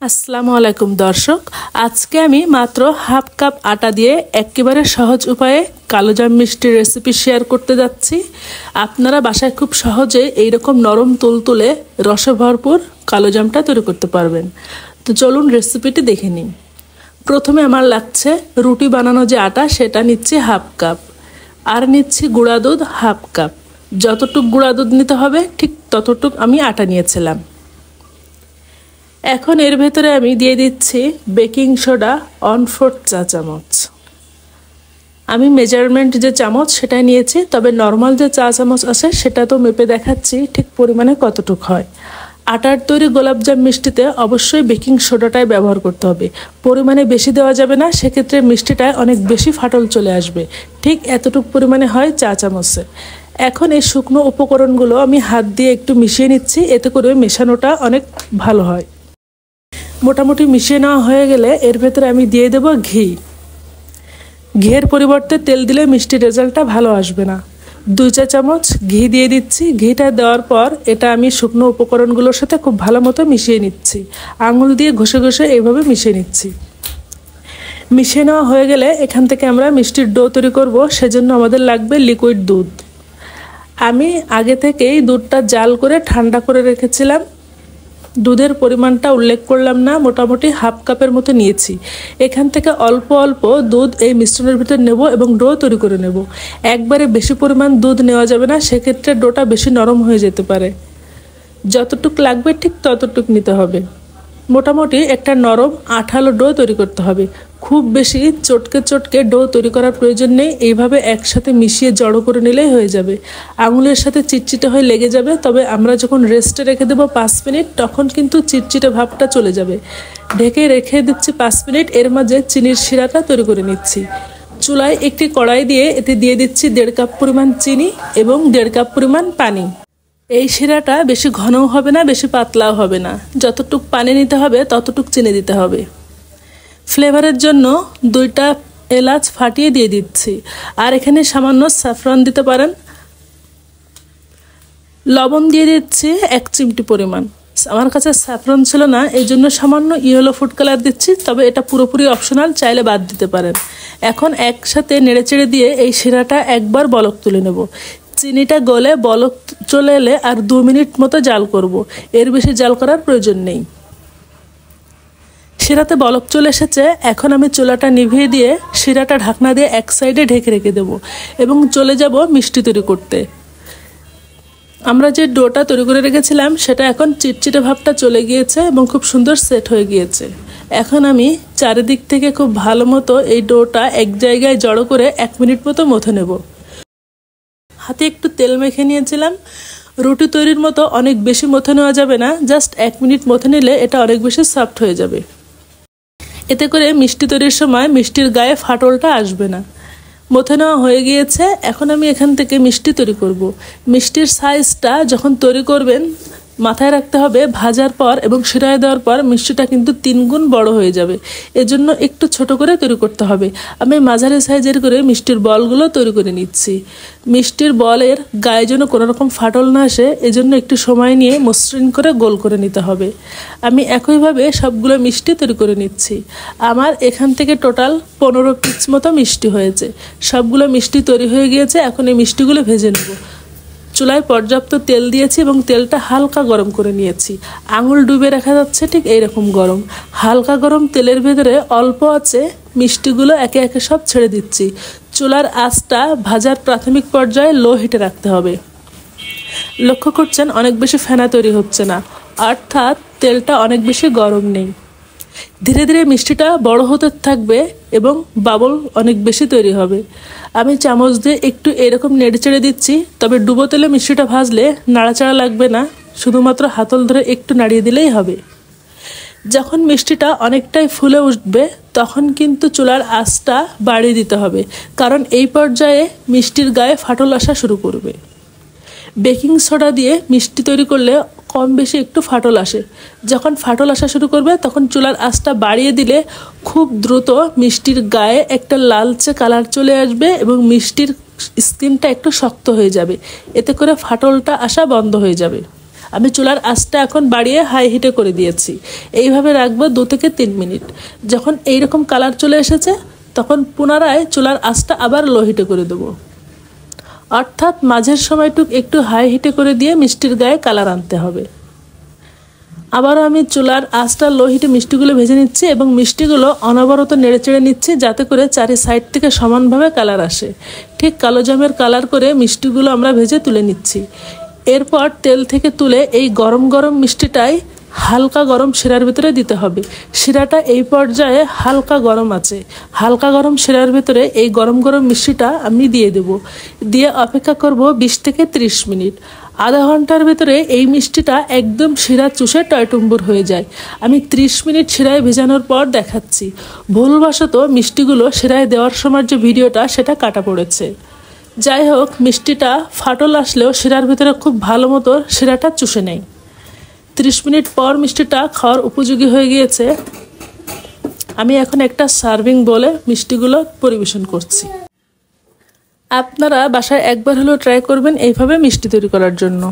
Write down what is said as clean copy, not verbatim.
আসসালামু আলাইকুম দর্শক, আজকে আমি মাত্র হাফ কাপ আটা দিয়ে একেবারে সহজ উপায়ে কালোজাম মিষ্টির রেসিপি শেয়ার করতে যাচ্ছি। আপনারা বাসায় খুব সহজে এইরকম নরম তুলতুলে রসে ভরপুর কালোজামটা তৈরি করতে পারবেন। তো চলুন রেসিপিটি দেখে নিন। প্রথমে আমার লাগছে রুটি বানানো যে আটা সেটা নিচ্ছি হাফ কাপ, আর নিচ্ছি গুঁড়া দুধ হাফ কাপ। যতটুক গুঁড়া দুধ নিতে হবে ঠিক ততটুক আমি আটা নিয়েছিলাম। এখন এর ভেতরে আমি দিয়ে দিচ্ছি বেকিং সোডা 1/4 চা চামচ। আমি মেজারমেন্ট যে চামচ সেটাই নিয়েছি, তবে নর্মাল যে চা চামচ আছে সেটা তো মেপে দেখাচ্ছি ঠিক পরিমাণে কতটুক হয়। আটার তৈরি গোলাপজাম মিষ্টিতে অবশ্যই বেকিং সোডাটাই ব্যবহার করতে হবে, পরিমাণে বেশি দেওয়া যাবে না, সেক্ষেত্রে মিষ্টিটায় অনেক বেশি ফাটল চলে আসবে। ঠিক এতটুক পরিমাণে হয় চা চামচে। এখন এই শুকনো উপকরণগুলো আমি হাত দিয়ে একটু মিশিয়ে নিচ্ছি, এতে করে মেশানোটা অনেক ভালো হয়। মোটামুটি মিশিয়ে নেওয়া হয়ে গেলে এর ভেতরে আমি দিয়ে দেব ঘি। ঘিয়ের পরিবর্তে তেল দিলে মিষ্টির রেজাল্টটা ভালো আসবে না। 2 চা চামচ ঘি দিয়ে দিচ্ছি। ঘিটা দেওয়ার পর এটা আমি শুকনো উপকরণগুলোর সাথে খুব ভালো মতো মিশিয়ে নিচ্ছি। আঙুল দিয়ে ঘষে ঘষে এইভাবে মিশিয়ে নিচ্ছি। মিশিয়ে নেওয়া হয়ে গেলে এখান থেকে আমরা মিষ্টির ডো তৈরি করব, সেজন্য আমাদের লাগবে লিকুইড দুধ। আমি আগে থেকেই দুধটা জাল করে ঠান্ডা করে রেখেছিলাম। দুধের পরিমাণটা উল্লেখ করলাম না, মোটামুটি হাফ কাপের মতো নিয়েছি। এখান থেকে অল্প অল্প দুধ এই মিশ্রণের ভিতর নেব এবং ডো তৈরি করে নেব। একবারে বেশি পরিমাণ দুধ নেওয়া যাবে না, সেক্ষেত্রে ডোটা বেশি নরম হয়ে যেতে পারে। যতটুক লাগবে ঠিক ততটুক নিতে হবে। মোটামুটি একটা নরম আঠালো ডো তৈরি করতে হবে। খুব বেশি চটকে চটকে ডো তৈরি করার প্রয়োজন নেই, এইভাবে একসাথে মিশিয়ে জড়ো করে নিলেই হয়ে যাবে। আঙুলের সাথে চিটচিটে হয়ে লেগে যাবে, তবে আমরা যখন রেস্টে রেখে দেবো 5 মিনিট তখন কিন্তু চিটচিটে ভাবটা চলে যাবে। ঢেকে রেখে দিচ্ছি 5 মিনিট। এর মাঝে চিনির শিরাটা তৈরি করে নিচ্ছি। চুলায় একটি কড়াই দিয়ে এতে দিয়ে দিচ্ছি 1.5 কাপ পরিমাণ চিনি এবং 1.5 কাপ পরিমাণ পানি। এই শিরাটা বেশি ঘনও হবে না, বেশি পাতলাও হবে না। যতটুক পানি নিতে হবে ততটুক চিনি দিতে হবে। ফ্লেভারের জন্য 2টা এলাচ ফাটিয়ে দিয়ে দিচ্ছি, আর এখানে সামান্য স্যাফরন দিতে পারেন। লবণ দিয়ে দিচ্ছি 1 চিমটি পরিমাণ। আমার কাছে স্যাফরন ছিল না, এই জন্য সামান্য ইয়েলো ফুড কালার দিচ্ছি, তবে এটা পুরোপুরি অপশনাল, চাইলে বাদ দিতে পারেন। এখন একসাথে নেড়েচেড়ে দিয়ে এই শিরাটা একবার বলক তুলে নেব। চিনিটা গলে বলক চলে এলে আর 2 মিনিট মতো জাল করব, এর বেশি জাল করার প্রয়োজন নেই। শিরাতে বলক চলে এসেছে। এখন আমি চুলাটা নিভিয়ে দিয়ে শিরাটা ঢাকনা দিয়ে এক সাইডে ঢেকে রেখে দেব এবং চলে যাব মিষ্টি তৈরি করতে। আমরা যে ডোটা তৈরি করে রেখেছিলাম সেটা এখন চিটচিটে ভাবটা চলে গিয়েছে এবং খুব সুন্দর সেট হয়ে গিয়েছে। এখন আমি চারিদিক থেকে খুব ভালো মতো এই ডোটা এক জায়গায় জড়ো করে 1 মিনিট মতো মথে নেব। হাতে একটু তেল মেখে নিয়েছিলাম। রুটি তৈরির মতো অনেক বেশি মথে নেওয়া যাবে না, জাস্ট 1 মিনিট মথে নিলে এটা অনেক বেশি সফট হয়ে যাবে। এতে করে মিষ্টি তৈরির সময় মিষ্টির গায়ে ফাটলটা আসবে না। মথে নেওয়া হয়ে গিয়েছে। এখন আমি এখান থেকে মিষ্টি তৈরি করব। মিষ্টির সাইজটা যখন তৈরি করবেন মাথায় রাখতে হবে, ভাজার পর এবং শিরায় দেওয়ার পর মিষ্টিটা কিন্তু 3 গুণ বড় হয়ে যাবে। এজন্য একটু ছোট করে তৈরি করতে হবে। আমি মাঝারি সাইজের করে মিষ্টির বলগুলো তৈরি করে নিচ্ছি। মিষ্টির বলের গায়ে যেন কোনো রকম ফাটল না আসে, এজন্য একটু সময় নিয়ে মসৃণ করে গোল করে নিতে হবে। আমি একইভাবে সবগুলো মিষ্টি তৈরি করে নিচ্ছি। আমার এখান থেকে টোটাল 15 পিস মতো মিষ্টি হয়েছে। সবগুলো মিষ্টি তৈরি হয়ে গিয়েছে। এখন এই মিষ্টিগুলো ভেজে নেব। চুলায় পর্যাপ্ত তেল দিয়েছি এবং তেলটা হালকা গরম করে নিয়েছি। আঙুল ডুবে রাখা যাচ্ছে ঠিক এইরকম গরম। হালকা গরম তেলের ভেতরে অল্প আছে মিষ্টিগুলো একে একে সব ছেড়ে দিচ্ছি। চুলার আঁচটা ভাজার প্রাথমিক পর্যায়ে লো হিটে রাখতে হবে। লক্ষ্য করছেন অনেক বেশি ফেনা তৈরি হচ্ছে না, অর্থাৎ তেলটা অনেক বেশি গরম নেই। ধীরে ধীরে মিষ্টিটা বড় হতে থাকবে এবং বাবল অনেক বেশি তৈরি হবে। আমি চামচ দিয়ে একটু এরকম নেড়েচেড়ে দিচ্ছি, তবে ডুবো তেলে মিষ্টিটা ভাজলে নাড়াচাড়া লাগবে না, শুধুমাত্র হাতল ধরে একটু নাড়িয়ে দিলেই হবে। যখন মিষ্টিটা অনেকটাই ফুলে উঠবে তখন কিন্তু চুলার আঁচটা বাড়িয়ে দিতে হবে, কারণ এই পর্যায়ে মিষ্টির গায়ে ফাটল আসা শুরু করবে। বেকিং সোডা দিয়ে মিষ্টি তৈরি করলে কম বেশি একটু ফাটল আসে। যখন ফাটল আসা শুরু করবে তখন চুলার আঁচটা বাড়িয়ে দিলে খুব দ্রুত মিষ্টির গায়ে একটা লালচে কালার চলে আসবে এবং মিষ্টির স্কিনটা একটু শক্ত হয়ে যাবে। এতে করে ফাটলটা আসা বন্ধ হয়ে যাবে। আমি চুলার আঁচটা এখন বাড়িয়ে হাই হিটে করে দিয়েছি। এইভাবে রাখবো 2 থেকে 3 মিনিট। যখন এইরকম কালার চলে এসেছে তখন পুনরায় চুলার আঁচটা আবার লো হিটে করে দেবো, অর্থাৎ মাঝের সময়টুক একটু হাই হিটে করে দিয়ে মিষ্টির গায়ে কালার আনতে হবে। আবারও আমি চুলার আঁচটা লো হিটে মিষ্টিগুলো ভেজে নিচ্ছি এবং মিষ্টিগুলো অনবরত নেড়েচেড়ে নিচ্ছি যাতে করে চারি সাইড থেকে সমানভাবে কালার আসে। ঠিক কালো জামের কালার করে মিষ্টিগুলো আমরা ভেজে তুলে নিচ্ছি। এরপর তেল থেকে তুলে এই গরম গরম মিষ্টিটাই হালকা গরম শিরার ভিতরে দিতে হবে। শিরাটা এই পর্যায়ে হালকা গরম আছে। হালকা গরম শিরার ভিতরে এই গরম গরম মিষ্টিটা আমি দিয়ে দেব। দিয়ে অপেক্ষা করব 20 থেকে 30 মিনিট। আধা ঘন্টার ভিতরে এই মিষ্টিটা একদম শিরা চুষে টয়টুম্বুর হয়ে যায়। আমি 30 মিনিট শিরায় ভেজানোর পর দেখাচ্ছি। ভুলবশত মিষ্টিগুলো শিরায় দেওয়ার সময় যে ভিডিওটা সেটা কাটা পড়েছে। যাই হোক, মিষ্টিটা ফাটল আসলেও শিরার ভিতরে খুব ভালো মতো শিরাটা চুষে নেয়। 30 মিনিট পর মিষ্টিটা খাওয়ার উপযোগী হয়ে গিয়েছে। আমি এখন একটা সার্ভিং বলে মিষ্টিগুলো পরিবেশন করছি। আপনারা বাসায় একবার হলেও ট্রাই করবেন এইভাবে মিষ্টি তৈরি করার জন্য।